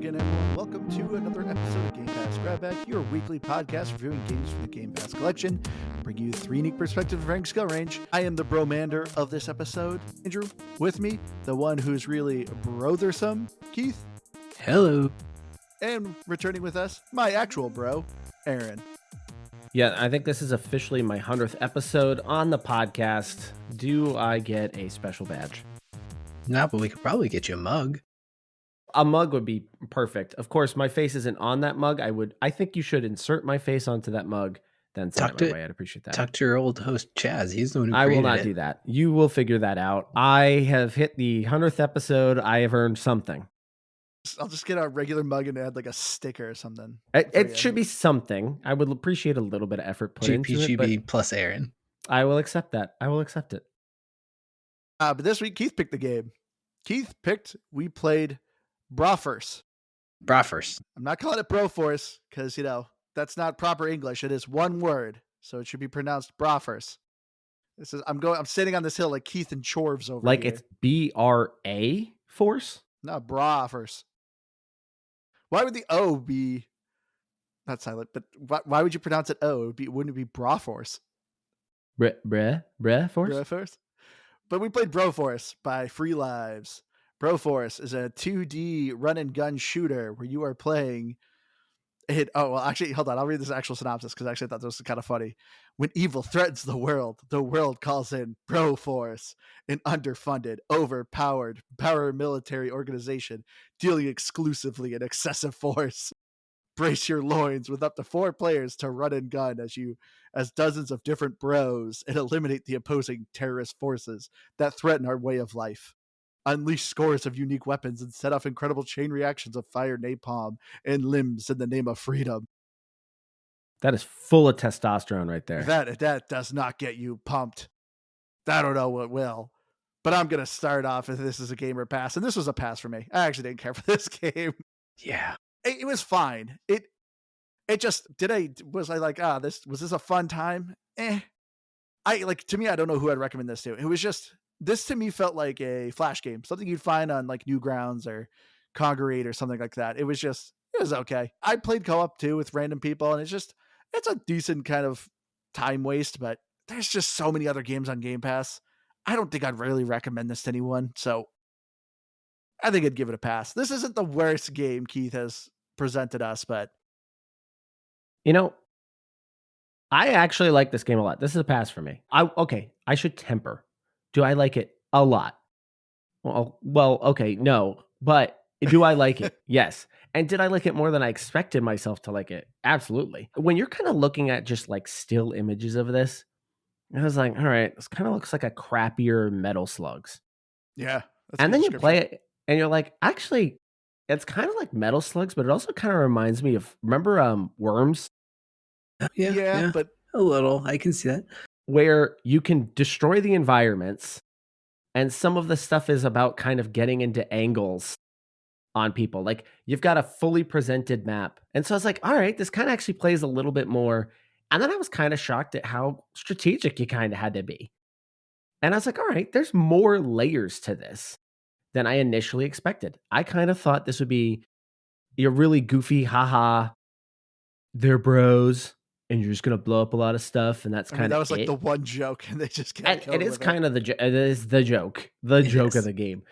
again, everyone. Welcome to another episode of Game Pass Grab Bag, your weekly podcast reviewing games from the Game Pass collection, bringing you three unique perspectives of rank skill range. I am the bromander of this episode, Andrew. With me, the one who's really brothersome, Keith. Hello. And returning with us, my actual bro, Aaron. Yeah, I think this is officially my 100th episode on the podcast. Do I get a special badge? No, but we could probably get you a mug. A mug would be perfect. Of course, my face isn't on that mug. I think you should insert my face onto that mug, then send it my way. I'd appreciate that. Talk to your old host, Chaz. He's the one who I created will not do that. You will figure that out. I have hit the 100th episode. I have earned something. I'll just get a regular mug and add like a sticker or something. It should be something. I would appreciate a little bit of effort put into it. GPGB plus Aaron. I will accept that. I will accept it. But this week, Keith picked the game. We played Broforce. I'm not calling it Broforce because, that's not proper English. It is one word, so it should be pronounced Broforce. I'm sitting on this hill like Keith and Chorves over like here. It's BRA force? No, Broforce. Why would the O be not silent? But why would you pronounce it O? Wouldn't it be Broforce? Broforce? But we played Broforce by Free Lives. Broforce is a 2D run and gun shooter where you are playing it. Oh, well, actually, hold on. I'll read this actual synopsis because actually I thought this was kind of funny. When evil threatens the world calls in Broforce, an underfunded, overpowered paramilitary organization dealing exclusively in excessive force. Brace your loins with up to 4 players to run and gun as dozens of different bros and eliminate the opposing terrorist forces that threaten our way of life. Unleash scores of unique weapons and set off incredible chain reactions of fire, napalm, and limbs in the name of freedom. That is full of testosterone right there. That does not get you pumped. I don't know what will. But I'm going to start off if this is a gamer pass. And this was a pass for me. I actually didn't care for this game. Yeah. It was fine. Was this a fun time? To me, I don't know who I'd recommend this to. It was just, this to me felt like a Flash game, something you'd find on like Newgrounds or Congregate or something like that. It was okay. I played co-op too with random people, and it's a decent kind of time waste, but there's just so many other games on Game Pass. I don't think I'd really recommend this to anyone. So I think I'd give it a pass. This isn't the worst game Keith has presented us, but I actually like this game a lot. This is a pass for me. I should temper. Do I like it? A lot. Well, okay, no. But do I like it? Yes. And did I like it more than I expected myself to like it? Absolutely. When you're kind of looking at just like still images of this, I was like, all right, this kind of looks like a crappier Metal Slugs. Yeah. And then you play it and you're like, actually, it's kind of like Metal Slugs, but it also kind of reminds me of, remember Worms? Yeah, but a little. I can see that. Where you can destroy the environments, and some of the stuff is about kind of getting into angles on people. Like, you've got a fully presented map. And so I was like, all right, this kind of actually plays a little bit more. And then I was kind of shocked at how strategic you kind of had to be. And I was like, all right, there's more layers to this than I initially expected. I kind of thought this would be a really goofy, haha, they're bros, and you're just gonna blow up a lot of stuff, and that's kind of that was like the one joke, and they just kept it is kind of it is the joke of the game.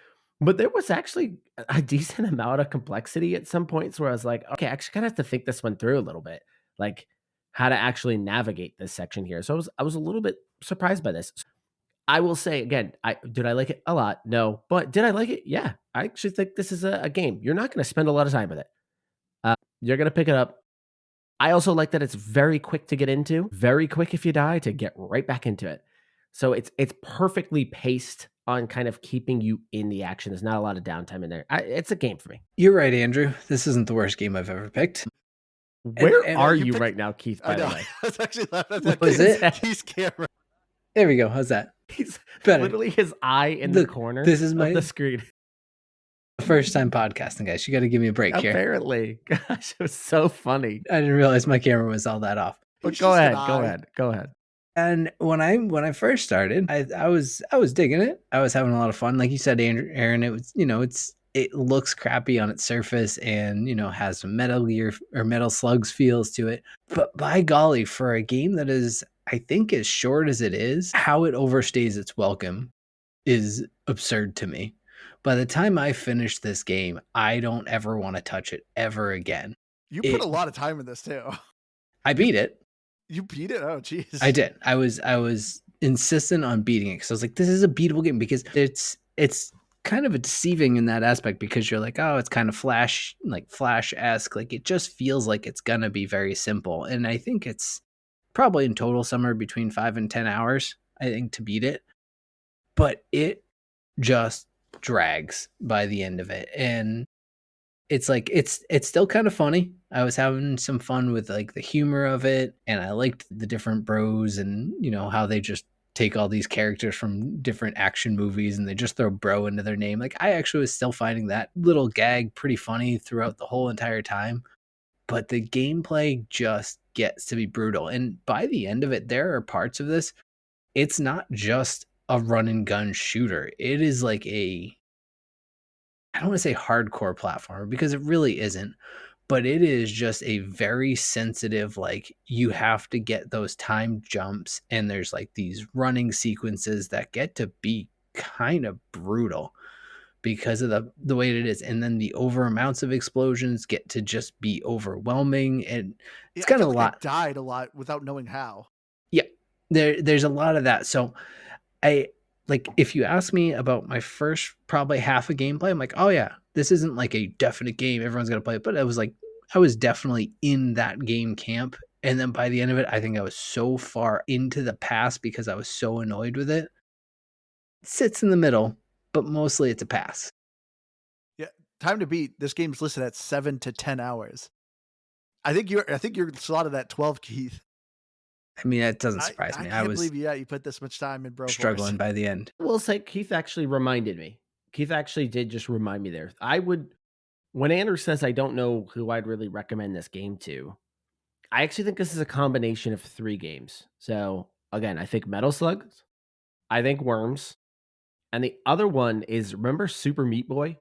But there was actually a decent amount of complexity at some points where I was like, okay, I actually kind of have to think this one through a little bit, like how to actually navigate this section here. So I was a little bit surprised by this. I will say again, did I like it? A lot? No. But did I like it? Yeah. I actually think this is a game. You're not going to spend a lot of time with it. You're going to pick it up. I also like that it's very quick to get into, very quick if you die to get right back into it. So it's perfectly paced on kind of keeping you in the action. There's not a lot of downtime in there. It's a game for me. You're right, Andrew. This isn't the worst game I've ever picked. Where are you right now, Keith, by the way? I was actually laughing at that. Was it? Keith's camera. There we go. How's that? He's better. Literally his eye in the corner this is of the screen. First time podcasting, guys. You got to give me a break here. Apparently. Gosh, it was so funny. I didn't realize my camera was all that off. But go ahead. And when I first started, I was digging it. I was having a lot of fun. Like you said, Aaron, it was, it looks crappy on its surface and, has some Metal Gear or Metal Slugs feels to it. But by golly, for a game that is, I think, as short as it is, how it overstays its welcome is absurd to me. By the time I finish this game, I don't ever want to touch it ever again. You put It a lot of time in this too. I You beat it. you beat it? Oh, I jeez. did. I was insistent on beating it because I was like, this is a beatable game because it's kind of a deceiving in that aspect because you're like, oh, it's kind of flash-esque. Like it just feels like it's gonna be very simple. And I think it's probably in total somewhere between 5 and 10 hours, I think, to beat it. But it just drags by the end of it. And it's like it's still kind of funny. I was having some fun with like the humor of it, and I liked the different bros and how they just take all these characters from different action movies and they just throw bro into their name. Like I actually was still finding that little gag pretty funny throughout the whole entire time. But the gameplay just gets to be brutal. And by the end of it, there are parts of this, it's not just a run and gun shooter. It is like I don't want to say hardcore platformer because it really isn't, but it is just a very sensitive, like you have to get those time jumps and there's like these running sequences that get to be kind of brutal because of the way it is. And then the over amounts of explosions get to just be overwhelming and Yeah, it's I kind of felt a like I lot. died a lot without knowing how. Yeah. There's a lot of that. So I like if you ask me about my first probably half a gameplay, I'm like, oh yeah, this isn't like a definite game. Everyone's gonna play it, but it was like I was definitely in that game camp. And then by the end of it, I think I was so far into the past because I was so annoyed with it. It sits in the middle, but mostly it's a pass. Yeah, time to beat. This game's listed at 7 to 10 hours. I think you're slotted at 12, Keith. I mean, that doesn't I surprise I me. I can't was believe you put this much time in Broforce. struggling by the end. Will say Keith actually reminded me. Keith actually did just remind me there. I would when Andrew says I don't know who I'd really recommend this game to, I actually think this is a combination of 3 games. So, again, I think Metal Slugs, I think Worms, and the other one is remember Super Meat Boy?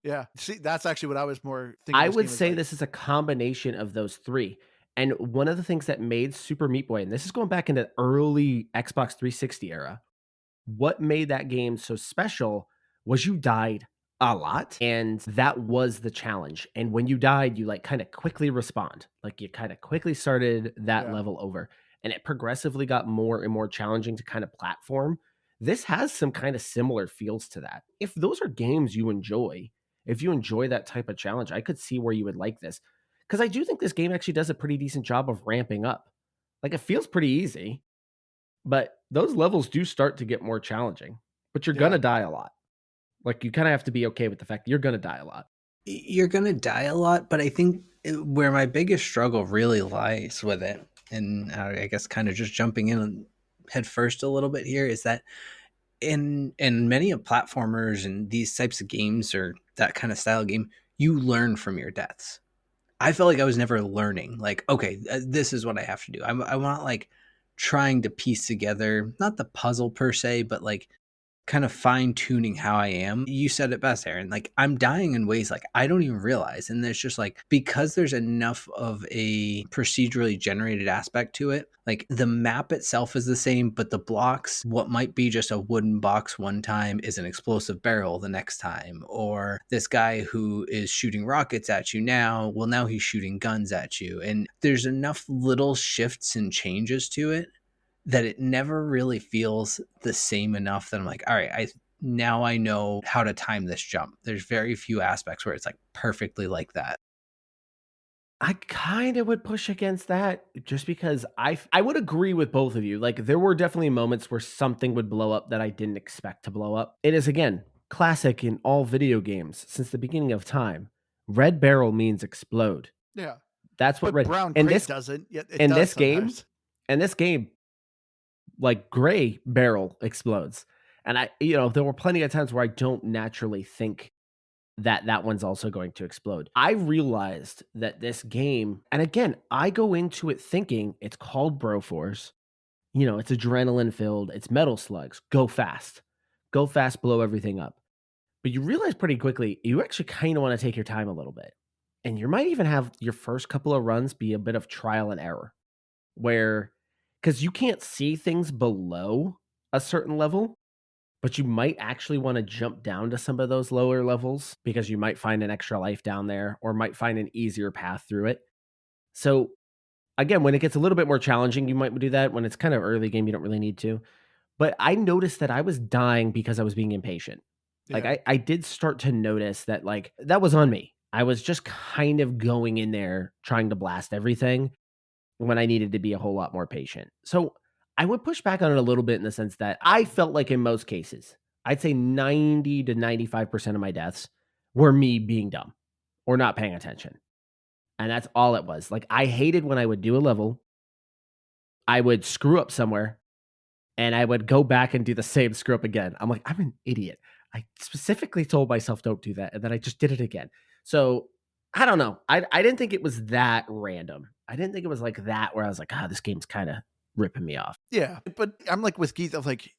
Yeah, see, that's actually what I was more thinking I this would game was say like. this is a combination of those 3. And one of the things that made Super Meat Boy, and this is going back into early Xbox 360 era, what made that game so special was you died a lot, and that was the challenge. And when you died, you like kind of quickly respond, like you kind of quickly started that Yeah, level over, and it progressively got more and more challenging to kind of platform. This has some kind of similar feels to that. If those are games you enjoy, if you enjoy that type of challenge, I could see where you would like this because I do think this game actually does a pretty decent job of ramping up. Like it feels pretty easy, but those levels do start to get more challenging, but you're yeah, gonna die a lot. Like, you kinda have to be okay with the fact that you're gonna die a lot. You're gonna die a lot, but I think where my biggest struggle really lies with it, and I guess kind of just jumping in head first a little bit here, is that in many of platformers and these types of games or that kind of style game, you learn from your deaths. I felt like I was never learning. Like, okay, this is what I have to do. I want like trying to piece together not the puzzle per se, but like kind of fine tuning how I am. You said it best, Aaron. Like I'm dying in ways like I don't even realize. And there's just like because there's enough of a procedurally generated aspect to it, like the map itself is the same, but the blocks, what might be just a wooden box one time is an explosive barrel the next time. Or this guy who is shooting rockets at you now, well, now he's shooting guns at you. And there's enough little shifts and changes to it that it never really feels the same enough that I'm like, all right, now I know how to time this jump. There's very few aspects where it's like perfectly like that. I kinda would push against that just because I would agree with both of you. Like, there were definitely moments where something would blow up that I didn't expect to blow up. It is, again, classic in all video games since the beginning of time. Red barrel means explode. yeah. That's what But red brown in crate this doesn't, yet it in does this game sometimes. in this game, like, gray barrel explodes. And there were plenty of times where I don't naturally think that that one's also going to explode. I realized that this game, and again, I go into it thinking it's called Broforce. It's adrenaline filled, it's metal slugs, go fast, blow everything up. But you realize pretty quickly you actually kind of want to take your time a little bit. And you might even have your first couple of runs be a bit of trial and error where because you can't see things below a certain level, but you might actually want to jump down to some of those lower levels because you might find an extra life down there or might find an easier path through it. So again, when it gets a little bit more challenging, you might do that. When it's kind of early game, you don't really need to. But I noticed that I was dying because I was being impatient. Like Yeah. I did start to notice that like that was on me. I was just kind of going in there trying to blast everything when I needed to be a whole lot more patient. So I would push back on it a little bit in the sense that I felt like in most cases, I'd say 90 to 95% of my deaths were me being dumb or not paying attention. And that's all it was. Like I hated when I would do a level, I would screw up somewhere and I would go back and do the same screw up again. I'm like, I'm an idiot. I specifically told myself don't do that, and then I just did it again. So I don't know. I didn't think it was that random. I didn't think it was like that where I was like, this game's kind of ripping me off. Yeah. But I'm like with Keith of like,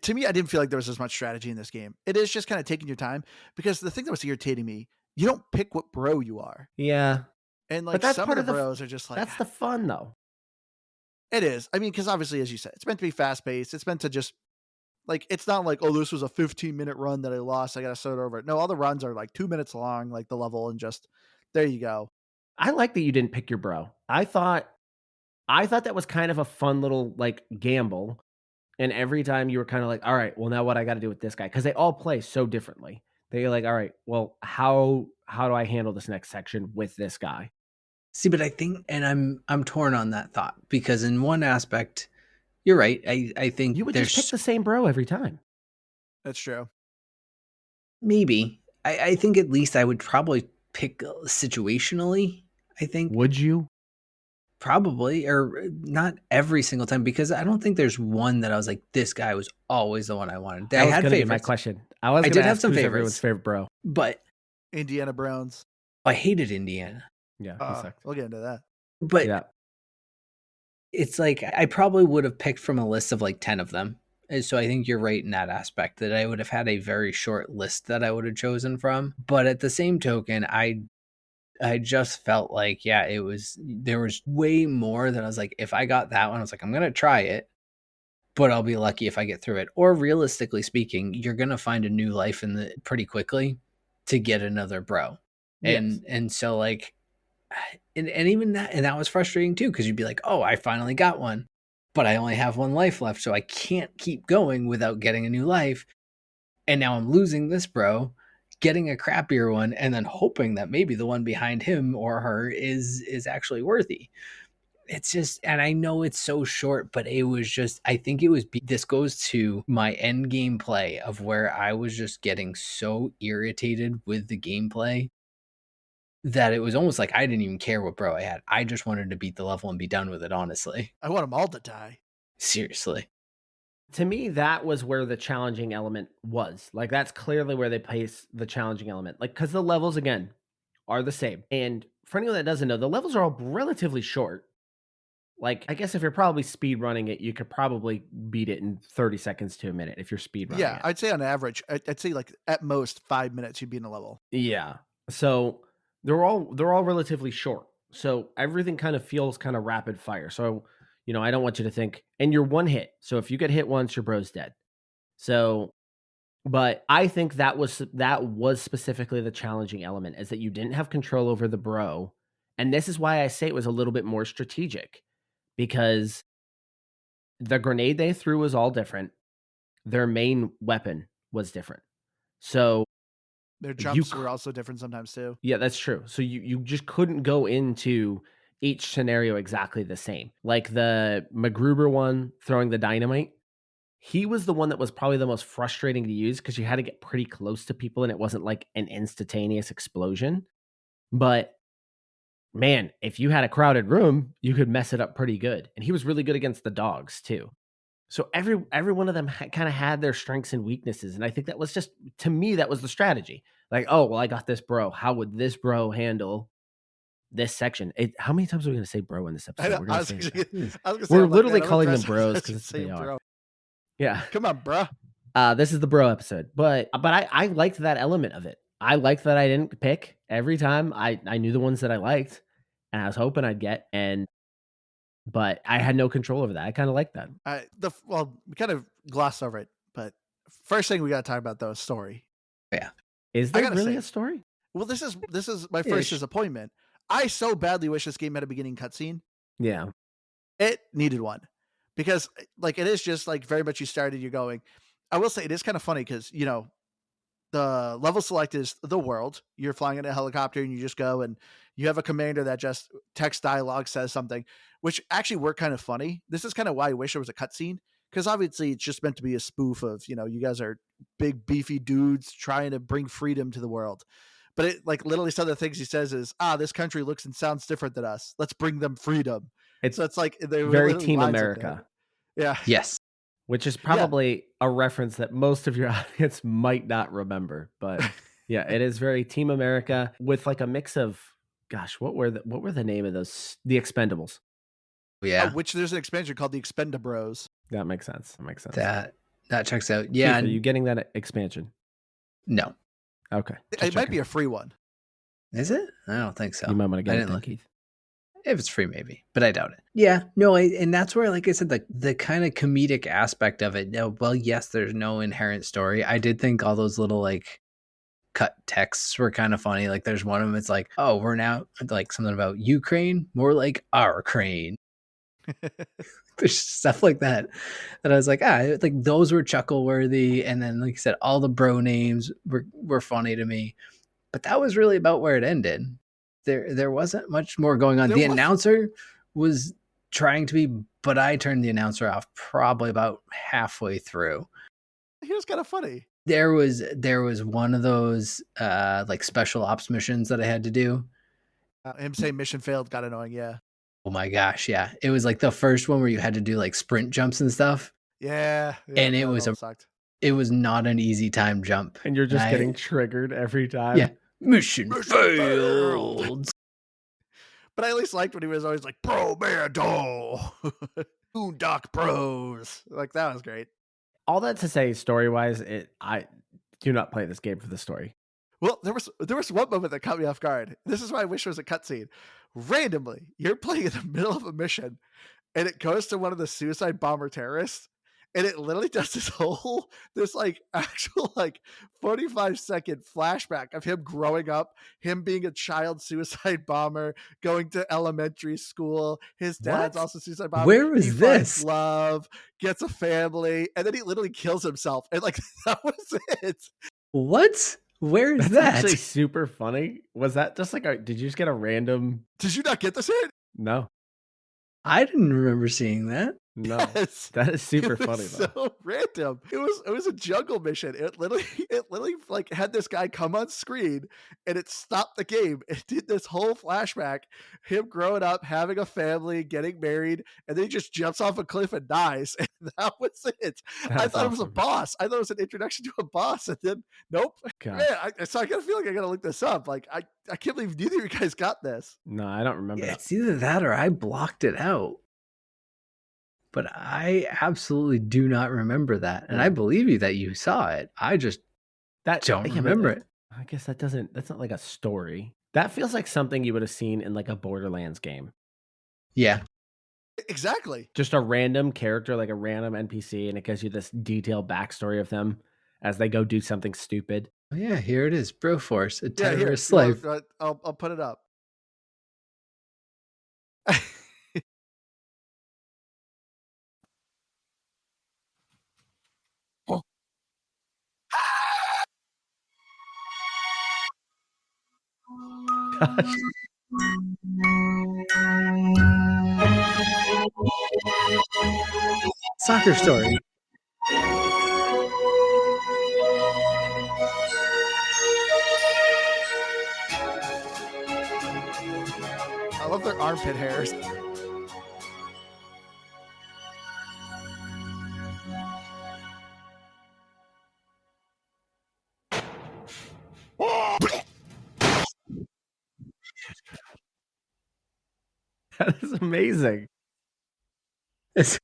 to me, I didn't feel like there was as much strategy in this game. It is just kind of taking your time because the thing that was irritating me, you don't pick what bro you are. Yeah, And but like that's some of part the of the bros are just like, that's the fun though. it is. I mean, because obviously, as you said, it's meant to be fast paced. It's meant to just like, it's not like, oh, this was a 15-minute run that I lost. I got to start over. No, all the runs are like 2 minutes long, like the level, and just there you go. I like that you didn't pick your bro. I thought that was kind of a fun little like gamble. And every time you were kind of like, all right, well, now what I got to do with this guy? Because they all play so differently. They're like, all right, well, how do I handle this next section with this guy? See, but I think, and I'm torn on that thought because in one aspect, you're right. I think You would just pick there's the same bro every time. That's true. maybe I think at least I would probably pick situationally. I think Would you? probably or not every single time because I don't think there's one that I was like this guy was always the one I wanted. I That was had going to be my favorites. question. I was I going did to have ask some who's favorites, everyone's favorite bro. but Indiana Browns. I hated Indiana. Yeah, he sucked. We'll get into that. But Yeah. it's like I probably would have picked from a list of like 10 of them. And so I think you're right in that aspect that I would have had a very short list that I would have chosen from. But at the same token, I just felt like, yeah, there was way more that I was like, if I got that one, I was like, I'm going to try it, but I'll be lucky if I get through it. Or realistically speaking, you're going to find a new life in the pretty quickly to get another bro. Yes. And so like, and even that, and that was frustrating too, because you'd be like, oh, I finally got one, but I only have one life left. So I can't keep going without getting a new life. And now I'm losing this bro, getting a crappier one, and then hoping that maybe the one behind him or her is actually worthy. It's just, and I know it's so short, but it was just, I think it was, this goes to my end gameplay of where I was just getting so irritated with the gameplay that it was almost like I didn't even care what bro I had. I just wanted to beat the level and be done with it, honestly. I want them all to die. Seriously. To me, that was where the challenging element was. Like, that's clearly where they place the challenging element. Like, because the levels, again, are the same. And for anyone that doesn't know, the levels are all relatively short. Like, I guess if you're probably speed running it, you could probably beat it in 30 seconds to a minute if you're speed running Yeah, it. I'd say on average, I'd say like at most 5 minutes you'd be in a level. Yeah. So they're all relatively short. So everything kind of feels kind of rapid fire. So, I don't want you to think and you're one hit. So if you get hit once, your bro's dead. So but I think that was specifically the challenging element is that you didn't have control over the bro. And this is why I say it was a little bit more strategic because the grenade they threw was all different. Their main weapon was different. So Their you jumps were also different sometimes too. Yeah, that's true. So you just couldn't go into each scenario exactly the same. Like the MacGruber one throwing the dynamite, he was the one that was probably the most frustrating to use because you had to get pretty close to people and it wasn't like an instantaneous explosion. But man, if you had a crowded room, you could mess it up pretty good. And he was really good against the dogs too. So every one of them kind of had their strengths and weaknesses, and I think that was just to me that was the strategy. Like, oh well, I got this bro. How would this bro handle this section? How many times are we going to say bro in this I, episode? We're I going to was say gonna it. say, I was gonna say, We're I'm like, literally man, I'm calling them impressed bros that because you it's what say they are. bro. Yeah, Come on, bruh. This is the bro episode, but I liked that element of it. I liked that I didn't pick every time. I knew the ones that I liked, and I was hoping I'd get, but I had no control over that. I kind of like that. Well, we kind of glossed over it, but first thing we got to talk about though is story. Yeah. Is I there gotta really say, a story? well, this is my first Ish. disappointment. I so badly wish this game had a beginning cutscene. Yeah. It needed one because, like, it is just like very much you started, you're going. I will say it is kind of funny because the level select is the world. You're flying in a helicopter and you just go and you have a commander that just text dialogue says something, which actually worked kind of funny. This is kind of why I wish there was a cutscene because obviously it's just meant to be a spoof of, you guys are big beefy dudes trying to bring freedom to the world. But it like literally some of the things he says is, this country looks and sounds different than us. Let's bring them freedom. It's So it's like they very literally Team lines up there. America, Yeah. Yes. which is probably a reference that most of your audience might not remember. But yeah, it is very Team America with like a mix of, gosh, what were the name of those? The Expendables. Yeah. Which there's an expansion called the Expendabros. That makes sense. That checks out. Yeah. Keith, are you getting that expansion? No. Okay. It might be a free one. Is it? I don't think so. You might want to get I it didn't then, look. Keith. If it's free, maybe, but I doubt it. Yeah, no, and that's where, like I said, the kind of comedic aspect of it. No, well, yes, there's no inherent story. I did think all those little like cut texts were kind of funny. Like there's one of them. It's like, oh, we're now like something about Ukraine, more like our crane. There's stuff like that I was like, like those were chuckle worthy. And then, like I said, all the bro names were funny to me. But that was really about where it ended. There wasn't much more going on. The announcer was trying to be, but I turned the announcer off probably about halfway through. He was kind of funny. There was one of those like special ops missions that I had to do. Him saying mission failed got annoying, yeah. Oh my gosh, yeah. It was like the first one where you had to do like sprint jumps and stuff. Yeah. And it was not an easy time jump. And you're just getting triggered every time. Yeah. Mission failed. But I at least liked when he was always like, bro, man, Boondock Bros. Like, that was great. All that to say, story-wise, I do not play this game for the story. Well, there was one moment that caught me off guard. This is why I wish there was a cutscene. Randomly, you're playing in the middle of a mission, and it goes to one of the suicide bomber terrorists, and it literally does this like actual like 45-second flashback of him growing up, him being a child suicide bomber, going to elementary school. His dad's also suicide bomber. Where was this? Finds love, gets a family, and then he literally kills himself. And like that was it. What? Where is that? Actually super funny. Was that just like did you just get a random? Did you not get this hit? No. I didn't remember seeing that. No, yes. That is super funny though. So random. It was a jungle mission. It literally like had this guy come on screen and it stopped the game. It did this whole flashback, him growing up, having a family, getting married, and then he just jumps off a cliff and dies. And that was it. I thought it was a boss. I thought it was an introduction to a boss, and then nope. Man, so I got a feeling I gotta look this up. Like I can't believe neither of you guys got this. No, I don't remember. It's either that or I blocked it out. But I absolutely do not remember that. And I believe you that you saw it. I just don't remember it. I guess that's not like a story. That feels like something you would have seen in like a Borderlands game. Yeah. Exactly. Just a random character, like a random NPC, and it gives you this detailed backstory of them as they go do something stupid. Oh yeah, here it is. Broforce, a terrorist slave. I'll put it up. Gosh. Soccer story. I love their armpit hairs. That is amazing. It's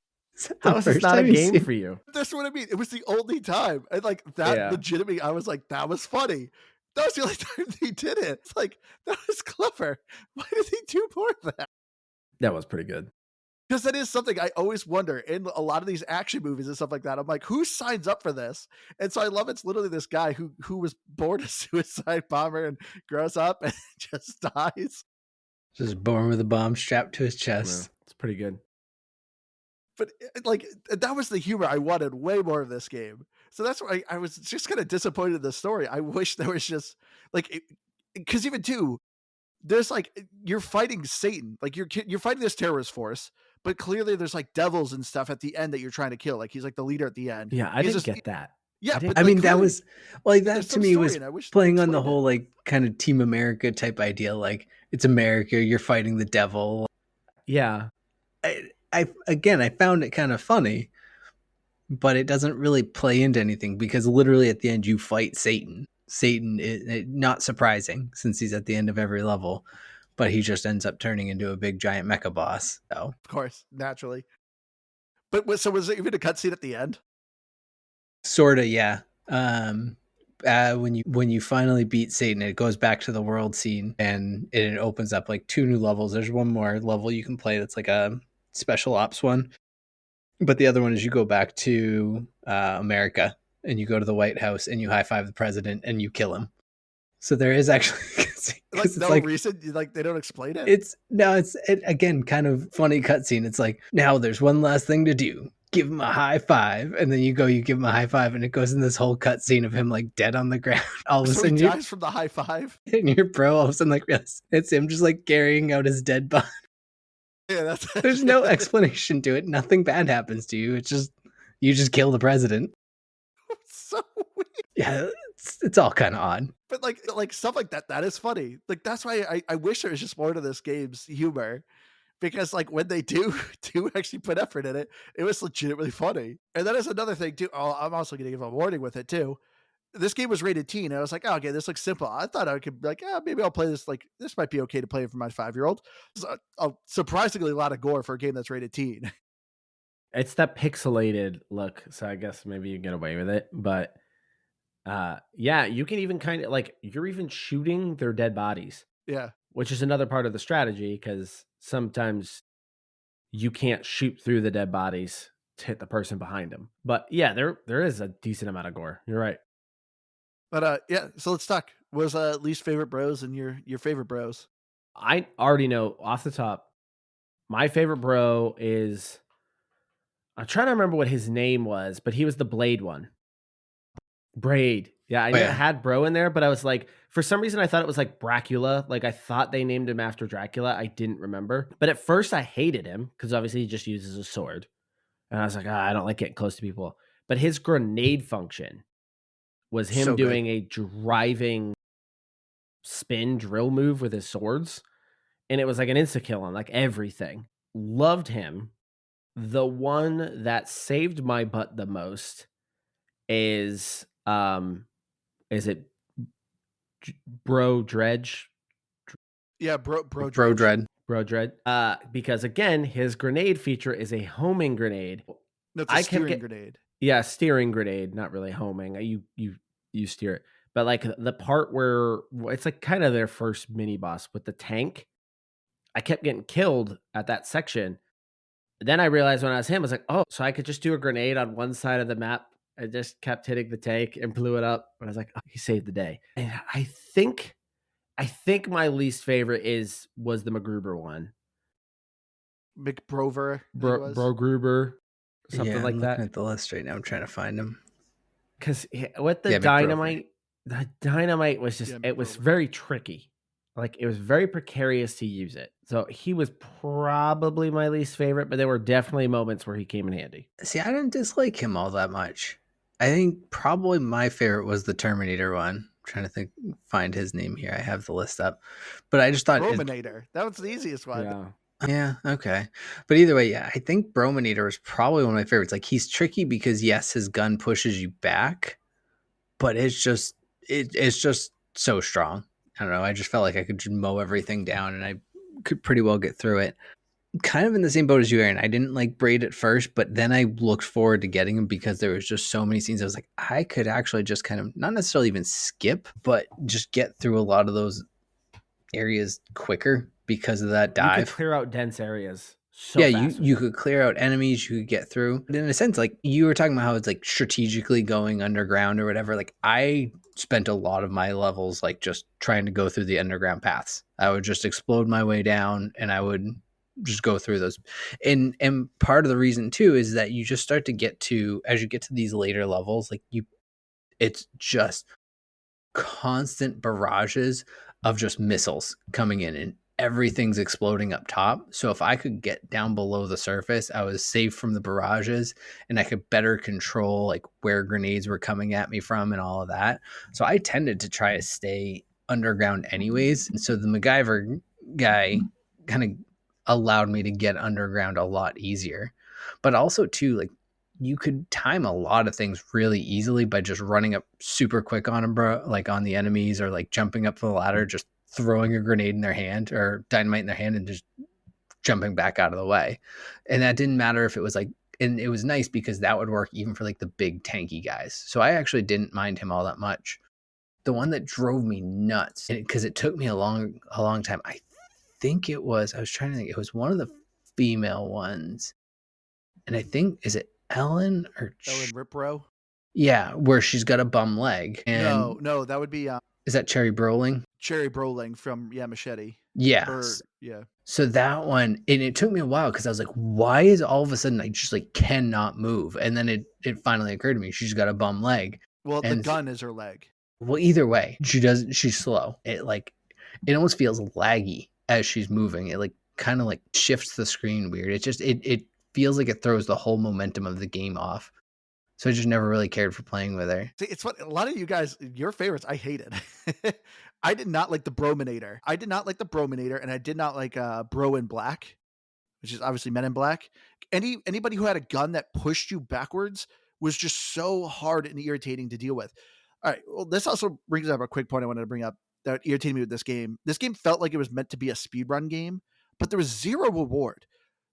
How is this not a game for you? That's what I mean. It was the only time. And like that Yeah. legitimately, I was like, that was funny. That was the only time they did it. It's like, that was clever. Why did he do more of that? That was pretty good. Because that is something I always wonder in a lot of these action movies and stuff like that. I'm like, who signs up for this? And so I love it's literally this guy who was born a suicide bomber and grows up and just dies. Just born with a bomb strapped to his chest. Yeah, it's pretty good. But like that was the humor I wanted way more of this game. So that's why I was just kind of disappointed in the story. I wish there was just like, because even too, there's like you're fighting Satan, like you're fighting this terrorist force, but clearly there's like devils and stuff at the end that you're trying to kill. Like he's like the leader at the end. Yeah, I He's didn't just, get that. yeah, but I like, mean, that clearly was like that there's to some me story, was and I wish they playing on the explained it. whole like kind of Team America type idea. Like it's America, you're fighting the devil. Yeah. I found it kind of funny, but it doesn't really play into anything because literally at the end you fight Satan. Satan is not surprising since he's at the end of every level, but he just ends up turning into a big giant mecha boss. So Of course, naturally. But so was it even a cutscene at the end? sorta, yeah. When you finally beat Satan, it goes back to the world scene and it opens up like 2 new levels. There's one more level you can play that's like a special ops one, but the other one is you go back to America and you go to the White House and you high five the president and you kill him. So there is actually Like it's no like reason, like they don't explain it. it's again kind of funny cutscene. It's like now there's one last thing to do. Give him a high five, and then you give him a high five, and it goes in this whole cutscene of him like dead on the ground. All of a So he sudden, dies from the high five. and your bro all of a sudden like yes, it's him just like carrying out his dead body. Yeah, that's There's no explanation to it. Nothing bad happens to you. It's just you just kill the president. so weird. Yeah, it's all kind of odd. But like stuff like that is funny. Like that's why I wish there was just more to this game's humor. Because like when they do actually put effort in it, it was legitimately funny. And that is another thing too. Oh, I'm also gonna give a warning with it too. This game was rated teen. And I was like, oh, okay, this looks simple. I thought I could like, maybe I'll play this. Like, this might be okay to play for my 5-year-old. So, surprisingly a lot of gore for a game that's rated teen. It's that pixelated look, so I guess maybe you get away with it. But yeah, you can even kind of like you're even shooting their dead bodies, Yeah. which is another part of the strategy because sometimes you can't shoot through the dead bodies to hit the person behind them. But yeah, there is a decent amount of gore. You're right. But yeah, so let's talk. What was least favorite bros and your favorite bros? I already know off the top. My favorite bro is I'm trying to remember what his name was, but he was the Blade one. Braid. Yeah, I knew it had bro in there, but I was like, for some reason, I thought it was like Bracula. Like I thought they named him after Dracula. I didn't remember. But at first, I hated him because obviously he just uses a sword. And I was like, I don't like getting close to people. But his grenade function was him So good. doing a driving spin drill move with his swords. And it was like an insta kill on like everything. Loved him. The one that saved my butt the most is it Bro Dredge? Yeah, bro Dread. Bro Dread. Because again, his grenade feature is a homing grenade. That's a steering grenade. Yeah, steering grenade, not really homing. You steer it. But like the part where it's like kind of their first mini boss with the tank, I kept getting killed at that section. Then I realized when I was him, I was like, oh, so I could just do a grenade on one side of the map. I just kept hitting the tank and blew it up. And I was like, oh, he saved the day. And I think my least favorite was the MacGruber one. McBrover. Bro Gruber, something Yeah, like I'm that. looking at the list right now. I'm trying to find him. Because with the Yeah, dynamite, the dynamite was just, Yeah, it was McGruber. very tricky. Like it was very precarious to use it. So he was probably my least favorite, but there were definitely moments where he came in handy. See, I didn't dislike him all that much. I think probably my favorite was the Terminator one. I'm trying to find his name here. I have the list up. But I just thought Brominator. That was the easiest one. Yeah. Yeah, okay. But either way, yeah, I think Brominator is probably one of my favorites. Like he's tricky because yes, his gun pushes you back, but it's just so strong. I don't know. I just felt like I could just mow everything down and I could pretty well get through it. kind of in the same boat as you, Aaron. I didn't like Braid at first, but then I looked forward to getting him because there was just so many scenes. I was like, I could actually just kind of not necessarily even skip, but just get through a lot of those areas quicker because of that You could dive. clear out dense areas so Yeah, fast. you could clear out enemies, you could get through. But in a sense, like you were talking about how it's like strategically going underground or whatever. Like I spent a lot of my levels like just trying to go through the underground paths. I would just explode my way down and I would just go through those. And part of the reason too is that you just start to get to, as you get to these later levels, like it's just constant barrages of just missiles coming in and everything's exploding up top. So if I could get down below the surface, I was safe from the barrages and I could better control like where grenades were coming at me from and all of that. So I tended to try to stay underground anyways. And so the MacGyver guy kind of allowed me to get underground a lot easier. But also too, like you could time a lot of things really easily by just running up super quick on them, bro, like on the enemies or like jumping up the ladder, just throwing a grenade in their hand or dynamite in their hand and just jumping back out of the way. And that didn't matter if it was like, and it was nice because that would work even for like the big tanky guys. So I actually didn't mind him all that much. The one that drove me nuts, because it took me a long time. I think it was, I was trying to think, it was one of the female ones. And I think, is it Ellen or Ellen Ripro? yeah, where she's got a bum leg. And No, that would be is that Cherry Brolin? Cherry Broling from Machete. Yeah. Yeah. So that one, and it took me a while because I was like, why is all of a sudden I just like cannot move? And then it finally occurred to me she's got a bum leg. Well, the And gun is her leg. well, either way, she's slow. It almost feels laggy as she's moving. It like kind of like shifts the screen weird. It feels like it throws the whole momentum of the game off. So I just never really cared for playing with her. See, it's what a lot of you guys, your favorites, I hated. I did not like the Brominator. And I did not like Bro in Black, which is obviously Men in Black. Anybody who had a gun that pushed you backwards was just so hard and irritating to deal with. All right. Well, this also brings up a quick point I wanted to bring up that irritated me with this game. This game felt like it was meant to be a speedrun game, but there was zero reward.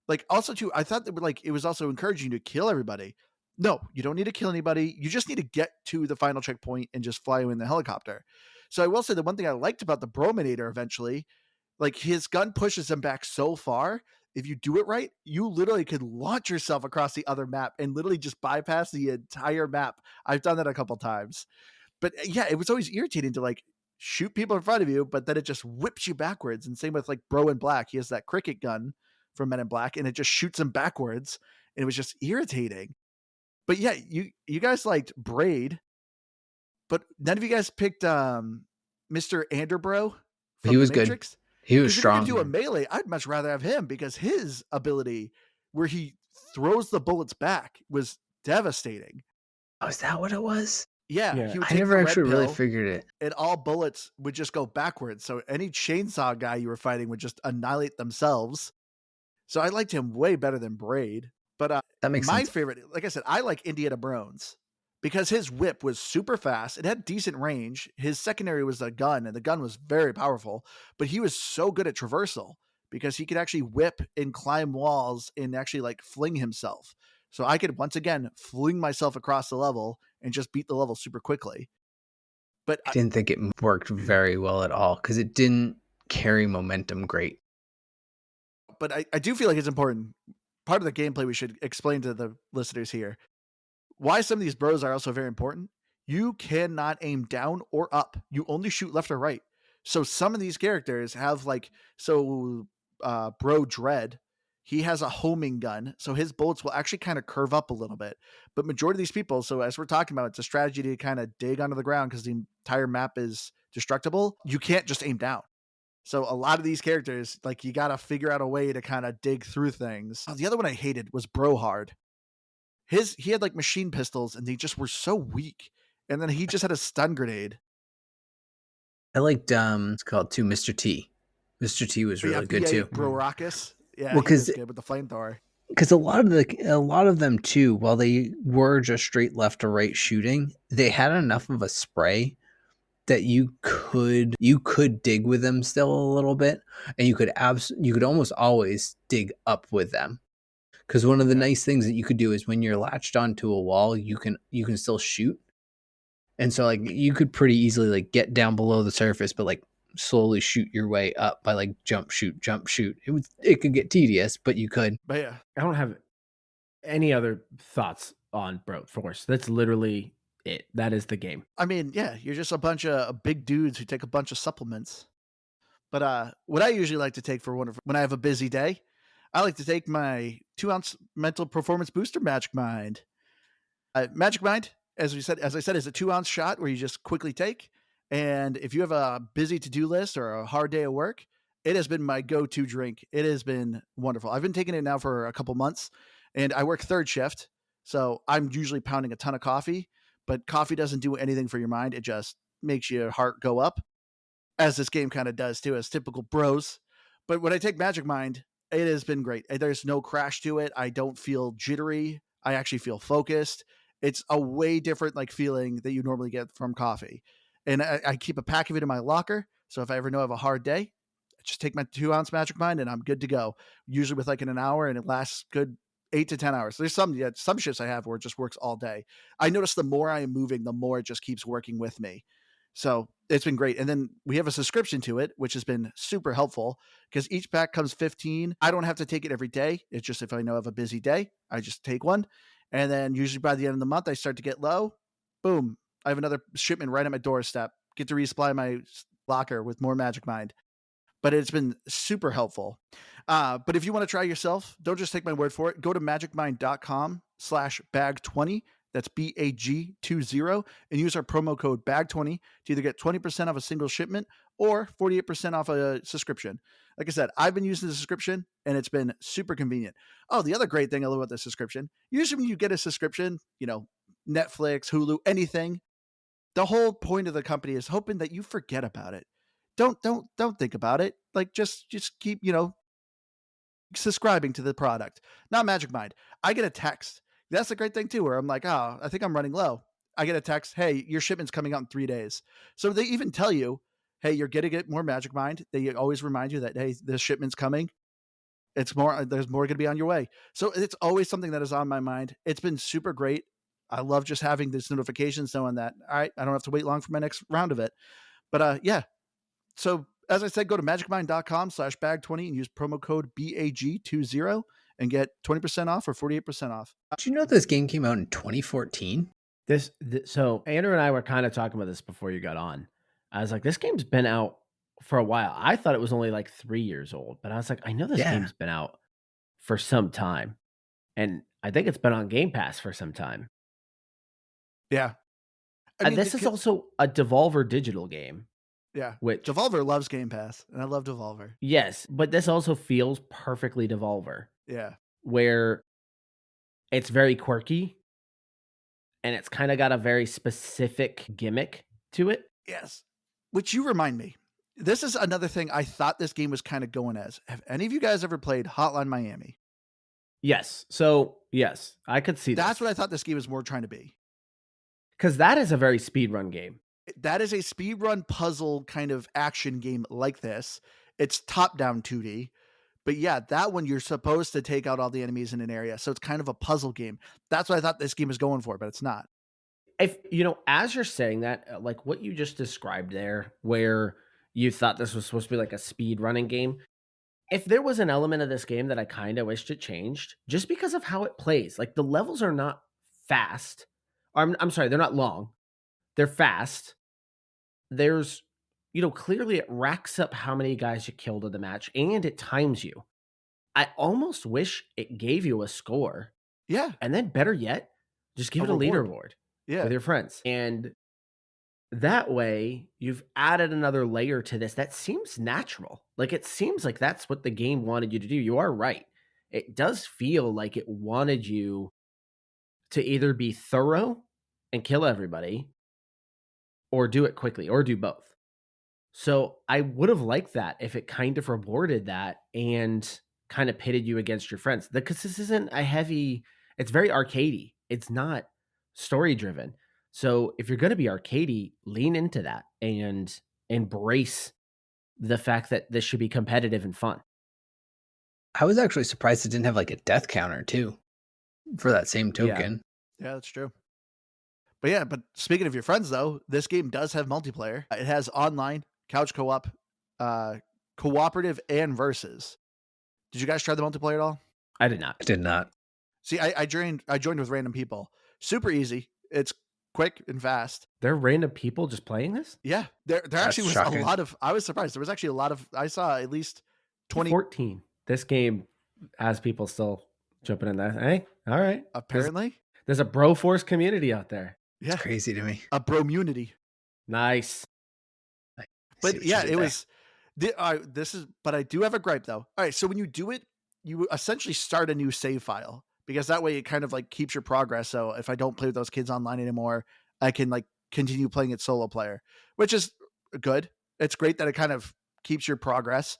Like also too, I thought that like it was also encouraging to kill everybody. No, you don't need to kill anybody. You just need to get to the final checkpoint and just fly in the helicopter. So I will say the one thing I liked about the Brominator eventually, like his gun pushes him back so far. If you do it right, you literally could launch yourself across the other map and literally just bypass the entire map. I've done that a couple times. But yeah, it was always irritating to like shoot people in front of you, but then it just whips you backwards. And same with like Bro in Black. He has that cricket gun from Men in Black and it just shoots him backwards. And it was just irritating. But yeah, you guys liked Braid, but none of you guys picked Mr. Anderbro He from the was good. Matrix. He was Because if you're gonna strong. do a melee, I'd much rather have him because his ability where he throws the bullets back was devastating. Oh, is that what it was? Yeah, Yeah. he would I take never the red actually really pill, figured it. and all bullets would just go backwards. So any chainsaw guy you were fighting would just annihilate themselves. So I liked him way better than Braid. But That makes my sense. favorite, like I said, I like Indiana Brones because his whip was super fast. It had decent range. His secondary was a gun, and the gun was very powerful. But he was so good at traversal because he could actually whip and climb walls and actually like fling himself. So I could once again fling myself across the level and just beat the level super quickly. But I didn't think it worked very well at all because it didn't carry momentum great. I do feel like it's important. Part of the gameplay we should explain to the listeners here why some of these bros are also very important. You cannot aim down or up. You only shoot left or right. So some of these characters have like Bro Dread, he has a homing gun, so his bullets will actually kind of curve up a little bit. But majority of these people, so as we're talking about, it's a strategy to kind of dig onto the ground because the entire map is destructible. You can't just aim down. So a lot of these characters, like you got to figure out a way to kind of dig through things. The other one I hated was Brohard. He had like machine pistols and they just were so weak. And then he just had a stun grenade. I liked it's called too Mr. T. Mr. T was really good too. Brorakis. Yeah, Well, he was good with the flamethrower. Because a lot of them too, while they were just straight left to right shooting, they had enough of a spray that you could dig with them still a little bit, and you could almost always dig up with them. Because one of the nice things that you could do is when you're latched onto a wall, you can still shoot, and so like you could pretty easily like get down below the surface, but like slowly shoot your way up by like jump shoot jump shoot. It could get tedious, but you could. But yeah, I don't have any other thoughts on Broforce. That's literally it. That is the game. I mean, yeah, you're just a bunch of big dudes who take a bunch of supplements. But what I usually like to take for when I have a busy day, I like to take my 2-ounce mental performance booster, Magic Mind. Magic Mind, as I said, is a 2-ounce shot where you just quickly take. And if you have a busy to-do list or a hard day at work, it has been my go-to drink. It has been wonderful. I've been taking it now for a couple months, and I work third shift, so I'm usually pounding a ton of coffee. But coffee doesn't do anything for your mind; it just makes your heart go up, as this game kind of does too, as typical bros. But when I take Magic Mind, it has been great. There's no crash to it. I don't feel jittery. I actually feel focused. It's a way different like feeling that you normally get from coffee. And I keep a pack of it in my locker. So if I ever know I have a hard day, I just take my 2-ounce Magic Mind and I'm good to go. Usually with like in an hour, and it lasts good 8 to 10 hours. There's some shifts I have where it just works all day. I notice the more I am moving, the more it just keeps working with me. So it's been great. And then we have a subscription to it, which has been super helpful because each pack comes 15. I don't have to take it every day. It's just if I know I have a busy day, I just take one. And then usually by the end of the month, I start to get low. Boom. I have another shipment right at my doorstep. Get to resupply my locker with more Magic Mind. But it's been super helpful. But if you want to try yourself, don't just take my word for it. Go to magicmind.com/bag20. That's BAG20, and use our promo code BAG20 to either get 20% off a single shipment or 48% off a subscription. Like I said, I've been using the subscription and it's been super convenient. Oh, the other great thing I love about the subscription, usually when you get a subscription, Netflix, Hulu, anything, the whole point of the company is hoping that you forget about it. Don't think about it. Like just keep, subscribing to the product. Not Magic Mind. I get a text. That's a great thing too, where I'm like, oh, I think I'm running low. I get a text, hey, your shipment's coming out in 3 days. So they even tell you, hey, you're getting it more Magic Mind. They always remind you that, hey, this shipment's coming. There's more going to be on your way. So it's always something that is on my mind. It's been super great. I love just having these notifications knowing that, all right, I don't have to wait long for my next round of it. But yeah, so as I said, go to magicmind.com/bag20 and use promo code BAG20 and get 20% off or 48% off. Did you know this game came out in 2014? So Andrew and I were kind of talking about this before you got on. I was like, this game's been out for a while. I thought it was only like 3 years old, but I was like, I know this game's been out for some time. And I think it's been on Game Pass for some time. Yeah. This is also a Devolver Digital game. Yeah. Which Devolver loves Game Pass, and I love Devolver. Yes, but this also feels perfectly Devolver. Yeah. Where it's very quirky and it's kind of got a very specific gimmick to it. Yes. Which you remind me. This is another thing I thought this game was kind of going as. Have any of you guys ever played Hotline Miami? Yes. So, yes, I could see That's what I thought this game was more trying to be. Because that is a very speedrun game. That is a speedrun puzzle kind of action game like this. It's top-down 2D. But yeah, that one you're supposed to take out all the enemies in an area. So it's kind of a puzzle game. That's what I thought this game was going for, but it's not. If as you're saying that, like what you just described there, where you thought this was supposed to be like a speed running game, if there was an element of this game that I kind of wished it changed, just because of how it plays, like the levels are not fast. I'm sorry, they're not long. They're fast. There's, clearly it racks up how many guys you killed in the match and it times you. I almost wish it gave you a score. Yeah. And then better yet, just give it a leaderboard with your friends. And that way you've added another layer to this that seems natural. Like it seems like that's what the game wanted you to do. You are right. It does feel like it wanted you to either be thorough and kill everybody or do it quickly or do both. So I would have liked that if it kind of rewarded that and kind of pitted you against your friends. Because this isn't it's very arcadey. It's not story driven. So if you're going to be arcadey, lean into that and embrace the fact that this should be competitive and fun. I was actually surprised it didn't have like a death counter too for that same Yeah. token. Yeah, that's true. But yeah, but speaking of your friends though, this game does have multiplayer. It has online, couch co-op, uh, cooperative, and versus. Did you guys try the multiplayer at all? I did not. I did not. See, I joined with random people. Super easy. It's quick and fast. There are random people just playing this? Yeah. There actually was shocking. a lot of I was surprised. There was actually a lot of I saw at least 20 14. This game has people still jumping in there. Hey, all right. apparently. There's a Broforce community out there. Yeah. It's crazy to me. A bromunity. Nice. I see But what you yeah, did it there. was this is but I do have a gripe though. All right, so when you do it, you essentially start a new save file because that way it kind of like keeps your progress. So if I don't play with those kids online anymore, I can like continue playing it solo player, which is good. It's great that it kind of keeps your progress.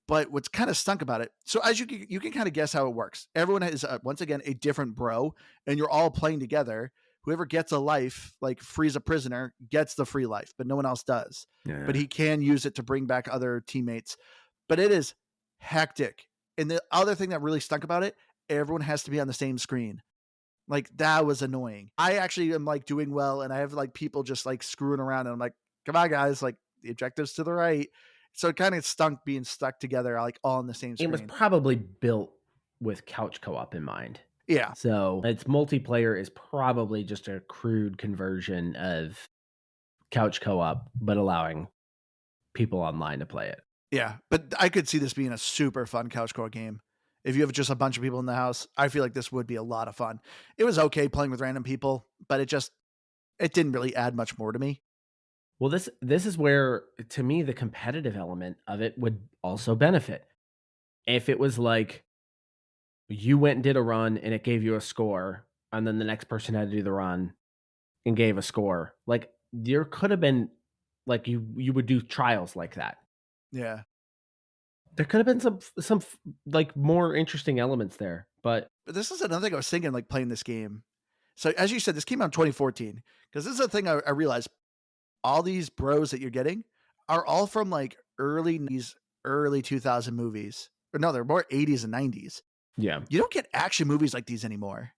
But what's kind of stunk about it, so as you can kind of guess how it works. Everyone is once again a different bro, and you're all playing together. Whoever gets a life, like frees a prisoner, gets the free life, but no one else does. Yeah. But he can use it to bring back other teammates. But it is hectic. And the other thing that really stunk about it, everyone has to be on the same screen. Like that was annoying. I actually am like doing well, and I have like people just like screwing around, and I'm like, come on, guys, like the objective's to the right. So it kind of stunk being stuck together, like all on the same It was screen. probably built with couch co-op in mind. Yeah. So its multiplayer is probably just a crude conversion of couch co-op, but allowing people online to play it. Yeah. But I could see this being a super fun couch co-op game. If you have just a bunch of people in the house, I feel like this would be a lot of fun. It was okay playing with random people, but it didn't really add much more to me. Well, this is where, to me, the competitive element of it would also benefit. If it was like you went and did a run and it gave you a score, and then the next person had to do the run and gave a score, like there could have been like you would do trials like that. Yeah. There could have been some like more interesting elements there, but But this is another thing I was thinking, like playing this game. So as you said, this came out in 2014. Because this is the thing I realized all these bros that you're getting are all from like early 90s, early 2000 movies. Or no, they're more 80s and 90s. yeah. You don't get action movies like these anymore.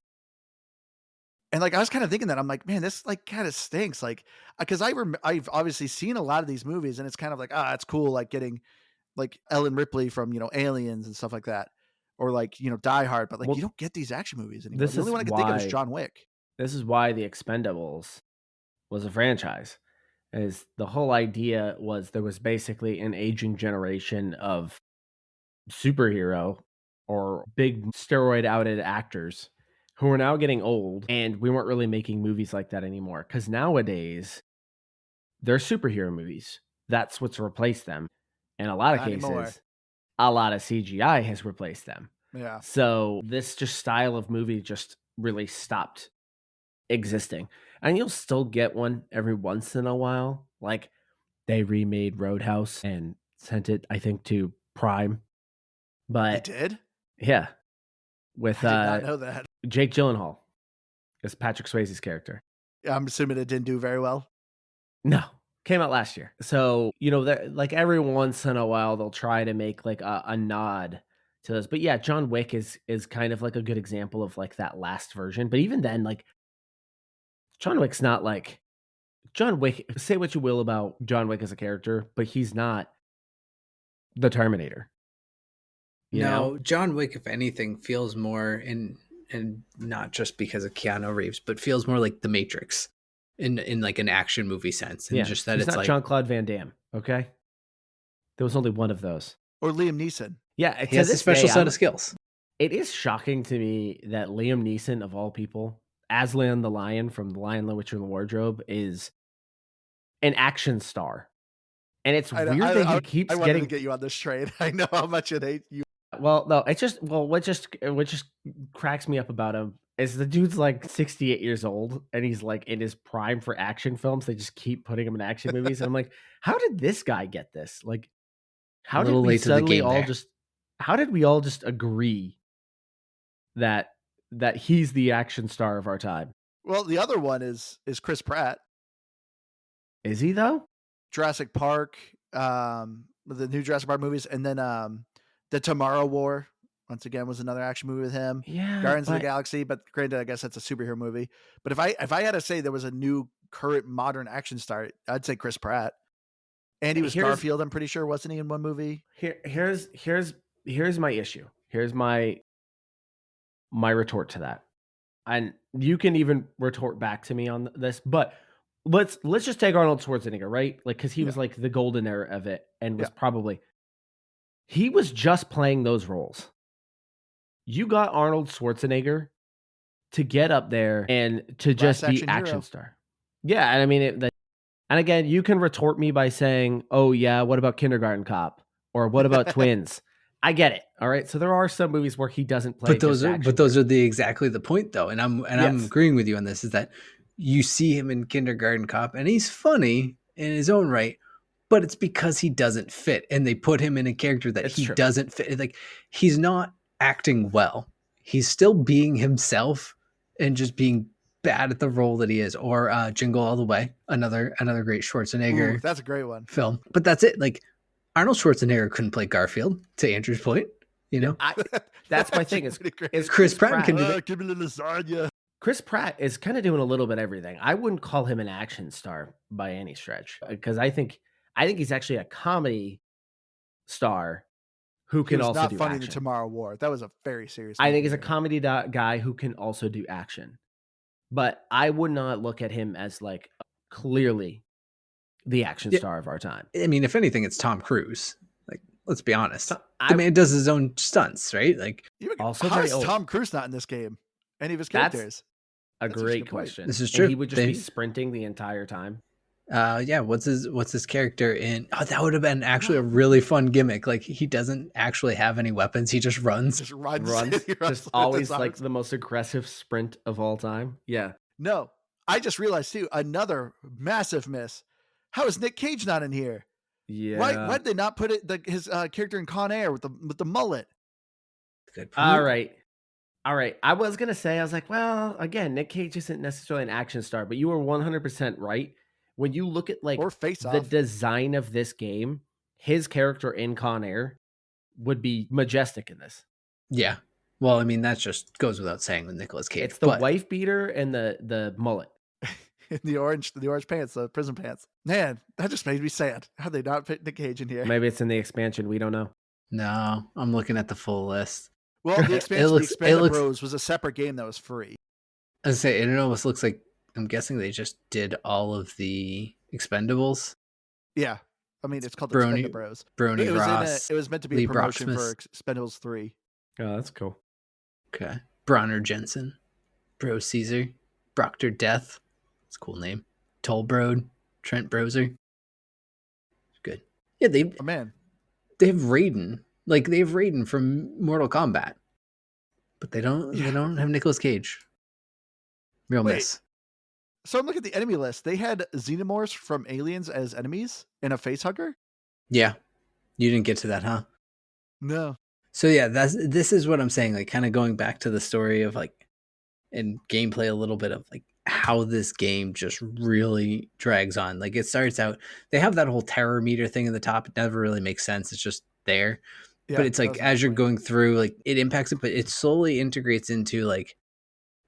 And like I was kind of thinking that I'm like, man, this like kind of stinks. Like, because I've obviously seen a lot of these movies, and it's kind of like, it's cool, like getting like Ellen Ripley from Aliens and stuff like that, or like Die Hard. But like Well, you don't get these action movies anymore. this The only is one I can think of is why John Wick. this is why the Expendables was a franchise. Is the whole idea was there was basically an aging generation of superhero or big steroid outed actors who are now getting old, and we weren't really making movies like that anymore because nowadays they're superhero movies. That's what's replaced them. In a lot of Not anymore. cases, a lot of CGI has replaced them. Yeah. So this just style of movie just really stopped existing. And you'll still get one every once in a while. Like they remade Roadhouse and sent it, I think, to Prime. They But did? yeah, with I did not know that. Jake Gyllenhaal as Patrick Swayze's character. I'm assuming it didn't do very well. No, came out last year. So, like every once in a while they'll try to make like a nod to this. But yeah, John Wick is kind of like a good example of like that last version. But even then, like John Wick's not like John Wick. Say what you will about John Wick as a character, but he's not the Terminator. You know? No, John Wick, if anything, feels more and not just because of Keanu Reeves, but feels more like The Matrix in like an action movie sense. And Yeah, just that he's it's not like Jean-Claude Van Damme. Okay, there was only one of those. Or Liam Neeson. Yeah, he has a special set of skills. It is shocking to me that Liam Neeson, of all people, Aslan the Lion from The Lion, the Witch, and the Wardrobe, is an action star. And it's weird that he keeps I wanted getting. to get you on this train. I know how much it hates you. Well, no, what just cracks me up about him is the dude's like 68 years old and he's like in his prime for action films. They just keep putting him in action movies, and I'm like, how did this guy get this? Like, how A did little we late to the suddenly game all there. just? How did we all just agree that he's the action star of our time? Well, the other one is Chris Pratt. Is he though? Jurassic Park, the new Jurassic Park movies, and then the Tomorrow War. Once again, was another action movie with him. Yeah, Guardians of the but Galaxy, but granted, I guess that's a superhero movie. But if I had to say there was a new current modern action star, I'd say Chris Pratt. And he was Garfield, I'm pretty sure, wasn't he, in one movie? here's my issue. Here's my retort to that. And you can even retort back to me on this, but let's just take Arnold Schwarzenegger, right? Like, because he was like the golden era of it, and was probably he was just playing those roles. You got Arnold Schwarzenegger to get up there and to just be action star. Yeah, and I mean and again, you can retort me by saying, "Oh yeah, what about Kindergarten Cop?" or "What about Twins?" I get it. All right. So there are some movies where he doesn't play. But those are exactly the point, though. And I'm agreeing with you on this, is that you see him in Kindergarten Cop and he's funny in his own right, but it's because he doesn't fit, and they put him in a character that doesn't fit. Like, he's not acting well. He's still being himself and just being bad at the role that he is. Or Jingle All the Way, another great Schwarzenegger. Ooh, that's a great one. Film. But that's it. Like, Arnold Schwarzenegger couldn't play Garfield, to Andrew's point. You know, that's my thing. Is Chris Pratt can do that. Give me the lasagna. Chris Pratt is kind of doing a little bit everything. I wouldn't call him an action star by any stretch, because I think he's actually a comedy star who can also do funny action. In the Tomorrow War. That was a very serious. I think he's a comedy guy who can also do action, but I would not look at him as like clearly the action star of our time. I mean, if anything, it's Tom Cruise. Like, let's be honest. The man does his own stunts, right? Like, also, how is Tom Cruise not in this game? Any of his characters? That's a great question. This is true. And he would just be sprinting the entire time. Yeah. What's his character in? Oh, that would have been actually a really fun gimmick. Like, he doesn't actually have any weapons. He just runs. Just runs. Just always like the most aggressive sprint of all time. Yeah. No, I just realized too, another massive miss. How is Nick Cage not in here? Yeah. Why did they not put his character in Con Air with the mullet? Good point. All right. I was gonna say, I was like, well, again, Nick Cage isn't necessarily an action star, but you were 100% right. When you look at like the design of this game, his character in Con Air would be majestic in this. Yeah. Well, I mean, that just goes without saying with Nicolas Cage. It's the wife beater and the mullet. the orange pants, the prison pants. Man, that just made me sad. How they not put Nick Cage in here? Maybe it's in the expansion. We don't know. No, I'm looking at the full list. Well, the expansion, the Expendables was a separate game that was free. I was say, it almost looks like, I'm guessing they just did all of the Expendables. Yeah, I mean, it's called the Expendables. Brony Ross. It was meant to be a promotion for Expendables 3. Oh, that's cool. Okay, Bronner Jensen, Bro Caesar, Proctor Death. That's a cool name. Tollbrode, Trent Brozer. Good. Yeah, they have Raiden. Like, they have Raiden from Mortal Kombat, but they don't have Nicolas Cage. Real miss. So I'm looking at the enemy list. They had xenomorphs from Aliens as enemies and a facehugger. Yeah, you didn't get to that, huh? No. So yeah, this is what I'm saying. Like, kind of going back to the story of like, and gameplay a little bit of like how this game just really drags on. Like, it starts out, they have that whole terror meter thing in the top. It never really makes sense. It's just there. Yeah, but it's like, as you're going through, like, it impacts it, but it slowly integrates into like,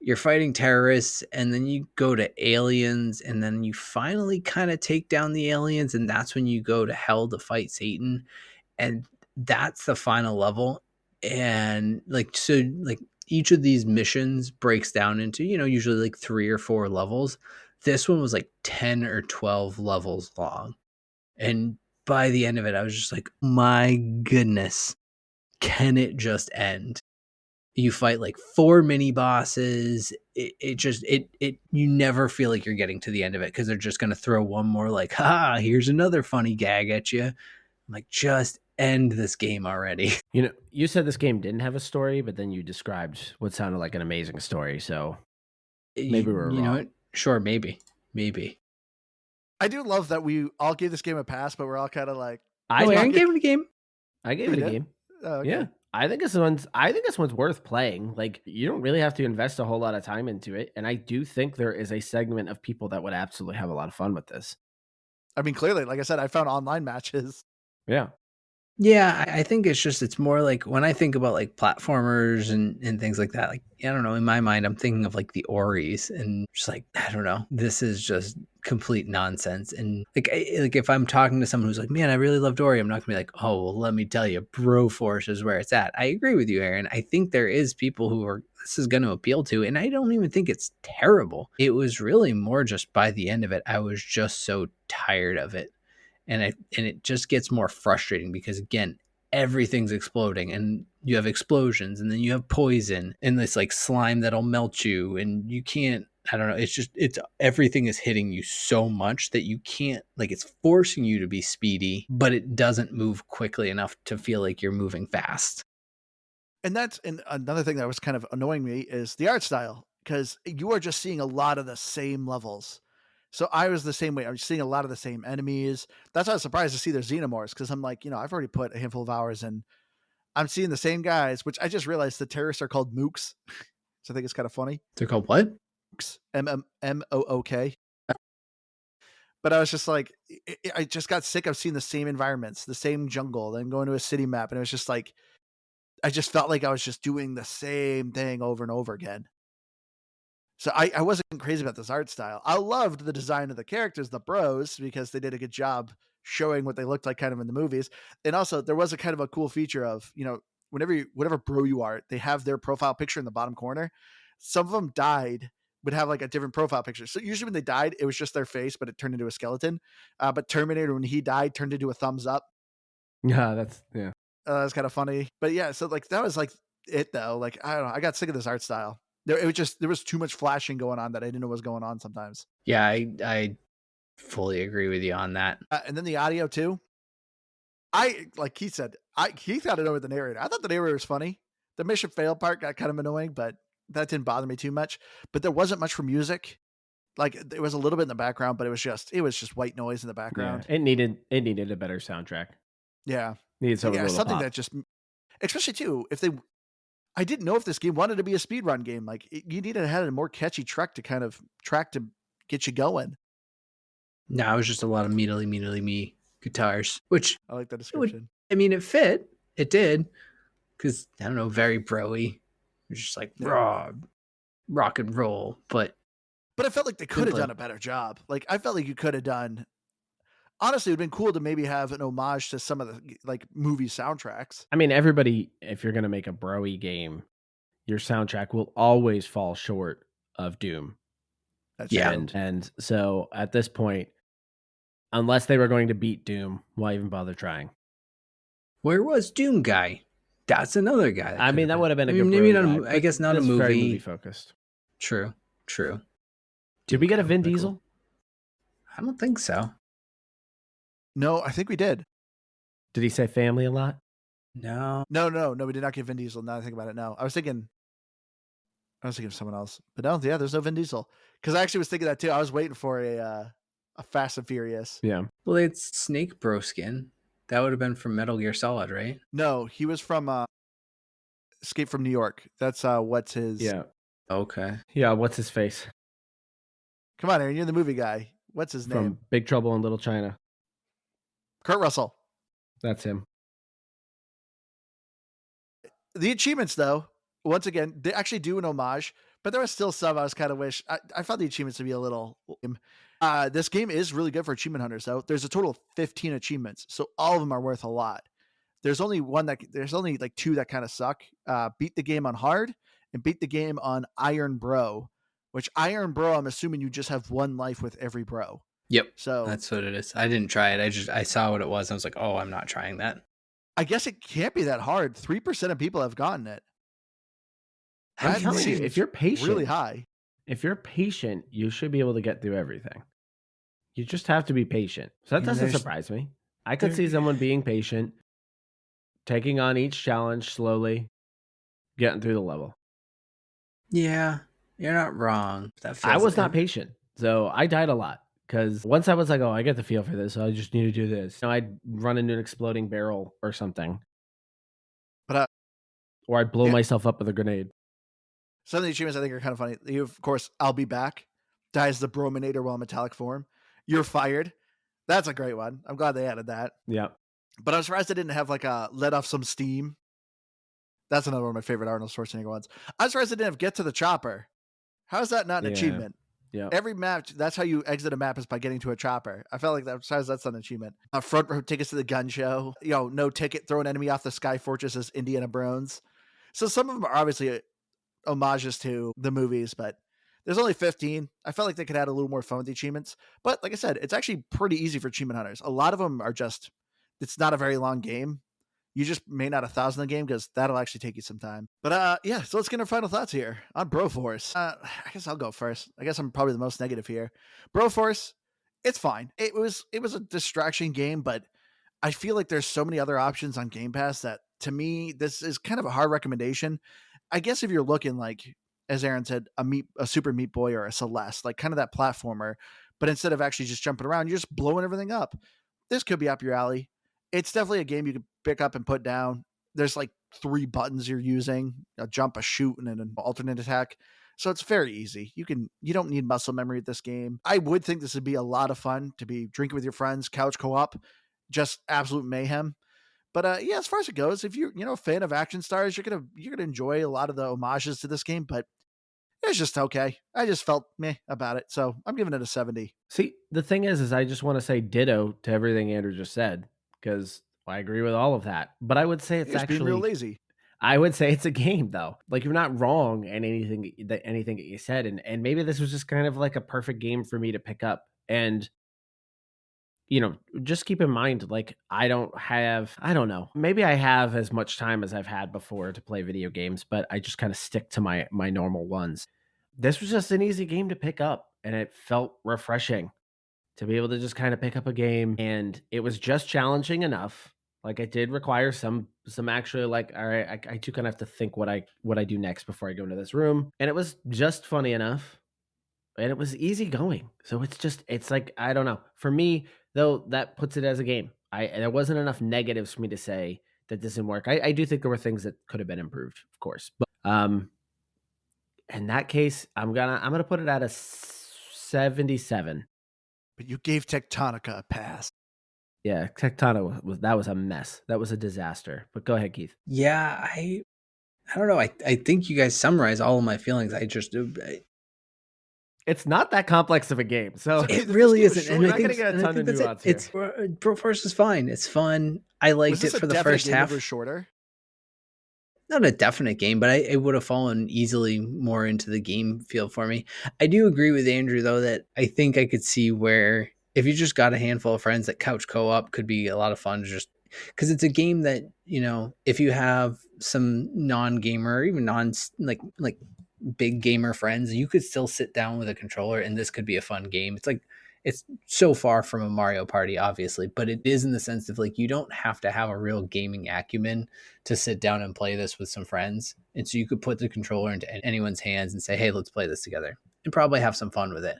you're fighting terrorists, and then you go to aliens, and then you finally kind of take down the aliens, and that's when you go to hell to fight Satan, and that's the final level. And like, so like, each of these missions breaks down into, usually like 3 or 4 levels. This one was like 10 or 12 levels long, and by the end of it, I was just like, my goodness, can it just end? You fight like 4 mini bosses. You never feel like you're getting to the end of it, because they're just going to throw one more like, here's another funny gag at you. I'm like, just end this game already. You said this game didn't have a story, but then you described what sounded like an amazing story. So maybe we're wrong. You know what? Sure, maybe. I do love that we all gave this game a pass, but we're all kind of like, Aaron gave it a game. I gave it a game. Oh, okay. Yeah, I think this one's worth playing. Like, you don't really have to invest a whole lot of time into it, and I do think there is a segment of people that would absolutely have a lot of fun with this. I mean, clearly, like I said, I found online matches. Yeah. Yeah, I think it's more like when I think about like platformers and things like that, like I don't know, in my mind I'm thinking of like the Oris and just like I don't know, this is just complete nonsense. And like if I'm talking to someone who's like, man, I really love Ori, I'm not gonna be like, oh well, let me tell you, Broforce is where it's at. I agree with you, Aaron. I think there is people who are this is going to appeal to, and I don't even think it's terrible. It was really more just by the end of it, I was just so tired of it, and it just gets more frustrating because again everything's exploding and you have explosions and then you have poison and this like slime that'll melt you and you can't, I don't know, it's everything is hitting you so much that you can't, like, it's forcing you to be speedy but it doesn't move quickly enough to feel like you're moving fast. And another thing that was kind of annoying me is the art style, because you are just seeing a lot of the same levels. So I was the same way. I was seeing a lot of the same enemies. That's why I was surprised to see their xenomorphs, because I'm like, I've already put a handful of hours in. I'm seeing the same guys, which I just realized the terrorists are called mooks. So I think it's kind of funny. They're called what? Mooks, MMMOOK. But I was just like, I just got sick of seeing the same environments, the same jungle, then going to a city map. And it was just like, I just felt like I was just doing the same thing over and over again. So I wasn't crazy about this art style. I loved the design of the characters, the bros, because they did a good job showing what they looked like kind of in the movies. And also there was a kind of a cool feature of, whatever bro you are, they have their profile picture in the bottom corner. Some of them died, would have like a different profile picture. So usually when they died, it was just their face, but it turned into a skeleton. But Terminator, when he died, turned into a thumbs up. Yeah, that's yeah. That was kind of funny. But yeah, so like that was like it though. Like I don't know, I got sick of this art style. There was too much flashing going on that I didn't know what was going on sometimes. Yeah, I fully agree with you on that. And then the audio too. I like Keith said, Keith got to know with the narrator. I thought the narrator was funny. The mission fail part got kind of annoying, but that didn't bother me too much. But there wasn't much for music. Like there was a little bit in the background, but it was just white noise in the Yeah. background. It needed a better soundtrack. Yeah. Needed some Yeah, little something pop. that just, especially too, if they, I didn't know if this game wanted to be a speedrun game. Like you needed to have a more catchy track to get you going. No, it was just a lot of meedly me guitars, which I like that it would, description. I mean, it fit. It did. Because, I don't know, very broy. It's just like Yeah. raw rock and roll. But I felt like they could have play. done a better job. Like I felt like you could have done. Honestly, it'd been cool to maybe have an homage to some of the like movie soundtracks. I mean, everybody, if you're gonna make a broy game, your soundtrack will always fall short of Doom. That's Yeah. true. And so at this point, unless they were going to beat Doom, why even bother trying? Where was Doom Guy? That's another guy. I mean, that would have been a good maybe broy not. guy, I but guess not a this is very movie. movie focused. True. Did we get a Guy Vin would be Diesel? cool. I don't think so. No, I think we did. Did he say family a lot? No. No, we did not get Vin Diesel. Now that I think about it, no. I was thinking of someone else, but no, yeah, there's no Vin Diesel. Because I actually was thinking that too. I was waiting for a Fast and Furious. Yeah. Well, it's Snake Broskin. That would have been from Metal Gear Solid, right? No, he was from Escape from New York. That's what's his? Yeah. Okay. Yeah. What's his face? Come on, Aaron, you're the movie guy. What's his name? From Big Trouble in Little China. Kurt Russell. That's him. The achievements, though, once again, they actually do an homage, but there was still some I was kind of wish. I found the achievements to be a little. This game is really good for achievement hunters, though. There's a total of 15 achievements, so all of them are worth a lot. There's only like two that kind of suck. Beat the game on hard and beat the game on Iron Bro, which Iron Bro, I'm assuming you just have one life with every bro. Yep. So that's what it is. I didn't try it. I saw what it was. I was like, oh, I'm not trying that. I guess it can't be that hard. 3% of people have gotten it. I'm telling you, if you're patient, really high. If you're patient, you should be able to get through everything. You just have to be patient. So that doesn't surprise me. I could see someone being patient, taking on each challenge slowly, getting through the level. Yeah, you're not wrong. I was not patient, so I died a lot. Because once I was like, oh, I get the feel for this, so I just need to do this. I'd run into an exploding barrel or something. But or I'd blow Yeah. myself up with a grenade. Some of the achievements I think are kind of funny. You, of course, I'll be back. Dies the brominator while metallic form. You're fired. That's a great one. I'm glad they added that. Yeah. But I'm surprised they didn't have like a let off some steam. That's another one of my favorite Arnold Schwarzenegger ones. I'm surprised they didn't have get to the chopper. How is that not an Yeah. achievement? Yeah. Every map, that's how you exit a map is by getting to a chopper. I felt like that's not an achievement. Front row tickets to the gun show. No ticket, throw an enemy off the Sky Fortress as Indiana Brones. So some of them are obviously homages to the movies, but there's only 15. I felt like they could add a little more fun with the achievements. But like I said, it's actually pretty easy for achievement hunters. A lot of them are just, it's not a very long game. You just may not 1,000 the game because that'll actually take you some time. But yeah, so let's get our final thoughts here on Broforce. I guess I'll go first. I guess I'm probably the most negative here. Broforce, it's fine. It was a distraction game, but I feel like there's so many other options on Game Pass that to me this is kind of a hard recommendation. I guess if you're looking like, as Aaron said, a Super Meat Boy or a Celeste, like kind of that platformer, but instead of actually just jumping around, you're just blowing everything up. This could be up your alley. It's definitely a game you can pick up and put down. There's like 3 buttons you're using: a jump, a shoot, and an alternate attack. So it's very easy. You don't need muscle memory with this game. I would think this would be a lot of fun to be drinking with your friends, couch co-op, just absolute mayhem. But yeah, as far as it goes, if you're a fan of action stars, you're gonna enjoy a lot of the homages to this game. But it's just okay. I just felt meh about it, so I'm giving it a 70. See, the thing is I just want to say ditto to everything Andrew just said because I agree with all of that. But I would say You're it's just being real actually, lazy. I would say it's a game though. Like you're not wrong in anything that you said, and maybe this was just kind of like a perfect game for me to pick up. And just keep in mind, like I don't know, maybe I have as much time as I've had before to play video games, but I just kind of stick to my normal ones. This was just an easy game to pick up, and it felt refreshing to be able to just kind of pick up a game, and it was just challenging enough. Like it did require some actually like, all right, I do kind of have to think what I do next before I go into this room. And it was just funny enough. And it was easy going. So it's like, I don't know. For me, though, that puts it as a game. There wasn't enough negatives for me to say that this didn't work. I do think there were things that could have been improved, of course. But in that case, I'm gonna put it at a 77. But you gave Tectonica a pass. Yeah, Tectonic was a mess. That was a disaster. But go ahead, Keith. Yeah, I don't know. I think you guys summarize all of my feelings. It's not that complex of a game, so It really isn't. We're not gonna get a ton of nuance here. It's Broforce is fine. It's fun. I liked it for the first half. Was shorter? Not a definite game, but it would have fallen easily more into the game feel for me. I do agree with Andrew though that I think I could see where if you just got a handful of friends, that couch co-op could be a lot of fun. Just because it's a game that if you have some non-gamer or even like big gamer friends, you could still sit down with a controller and this could be a fun game. It's so far from a Mario Party, obviously, but it is in the sense of like you don't have to have a real gaming acumen to sit down and play this with some friends. And so you could put the controller into anyone's hands and say, hey, let's play this together and probably have some fun with it.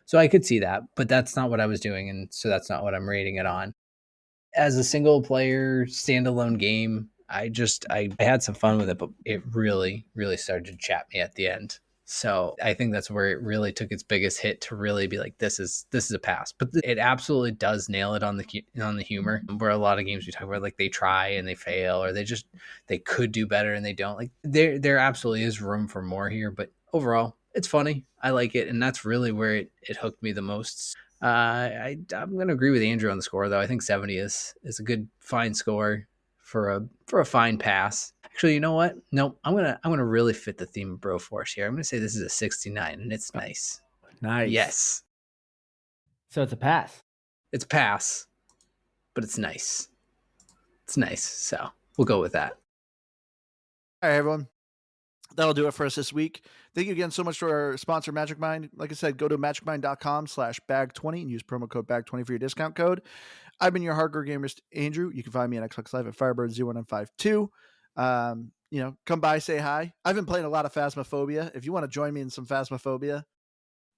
So I could see that, but that's not what I was doing. And so that's not what I'm rating it on. As a single player standalone game, I had some fun with it, but it really, really started to chat me at the end. So I think that's where it really took its biggest hit to really be like, this is a pass. But it absolutely does nail it on the humor. Where a lot of games we talk about, like they try and they fail, or they could do better and they don't. Like there absolutely is room for more here. But overall, it's funny. I like it, and that's really where it hooked me the most. I'm going to agree with Andrew on the score, though. I think 70 is a good, fine score for a fine pass. Actually, you know what? No, I'm gonna really fit the theme of Broforce here. I'm gonna say this is a 69, and it's nice. Nice. Yes. So it's a pass. It's a pass, but it's nice. It's nice. So we'll go with that. All right, everyone. That'll do it for us this week. Thank you again so much to our sponsor, Magic Mind. Like I said, go to magicmind.com/bag20 and use promo code bag20 for your discount code. I've been your hardcore gamerist, Andrew. You can find me on Xbox Live at Firebird0152. Come by, say hi. I've been playing a lot of Phasmophobia. If you want to join me in some Phasmophobia,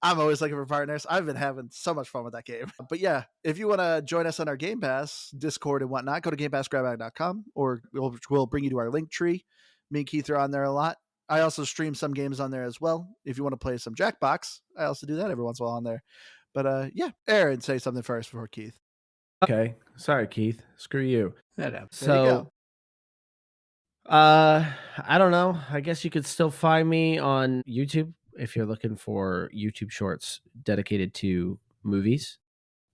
I'm always looking for partners. I've been having so much fun with that game. But yeah, if you want to join us on our Game Pass, Discord and whatnot, go to GamePassGrabBag.com, or we'll bring you to our link tree. Me and Keith are on there a lot. I also stream some games on there as well. If you want to play some Jackbox, I also do that every once in a while on there. But yeah, Aaron, say something first before Keith. Okay. Sorry, Keith. Screw you. That happens. There you go. So, I don't know. I guess you could still find me on YouTube if you're looking for YouTube shorts dedicated to movies,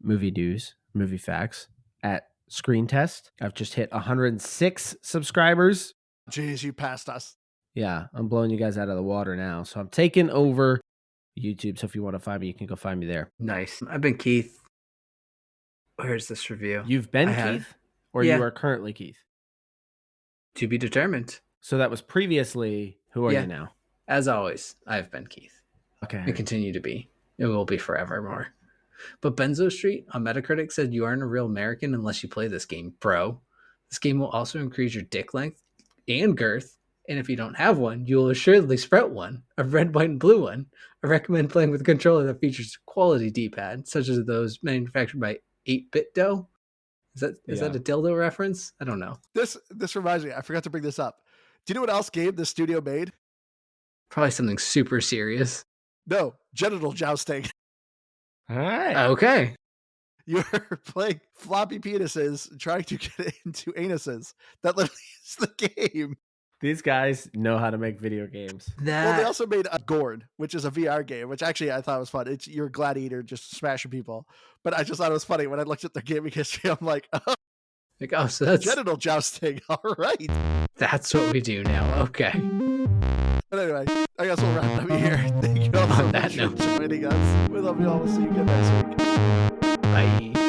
movie news, movie facts at Screen Test. I've just hit 106 subscribers. Jeez, you passed us. Yeah, I'm blowing you guys out of the water now. So I'm taking over YouTube. So if you want to find me, you can go find me there. Nice. I've been Keith. Where's this review? You've been Keith? Or you are currently Keith? To be determined. So that was previously. Who are you now? As always, I've been Keith. Okay. And continue to be. It will be forevermore. But Benzo Street on Metacritic said you aren't a real American unless you play this game, bro. This game will also increase your dick length and girth. And if you don't have one, you will assuredly sprout one, a red, white, and blue one. I recommend playing with a controller that features quality D-pad, such as those manufactured by 8-Bit Dough. Is that a dildo reference? I don't know. This reminds me, I forgot to bring this up. Do you know what else game the studio made? Probably something super serious. No, genital jousting. All right. Okay. You're playing floppy penises trying to get into anuses. That literally is the game. These guys know how to make video games. Well, they also made a Gord, which is a VR game, which actually I thought was fun. It's you're a gladiator just smashing people. But I just thought it was funny when I looked at their gaming history. I'm like, oh, so that's genital jousting. All right. That's what we do now. Okay. But anyway, I guess we'll wrap it up here. Thank you all so much for joining us. We love you all. We'll see you again next week. Bye.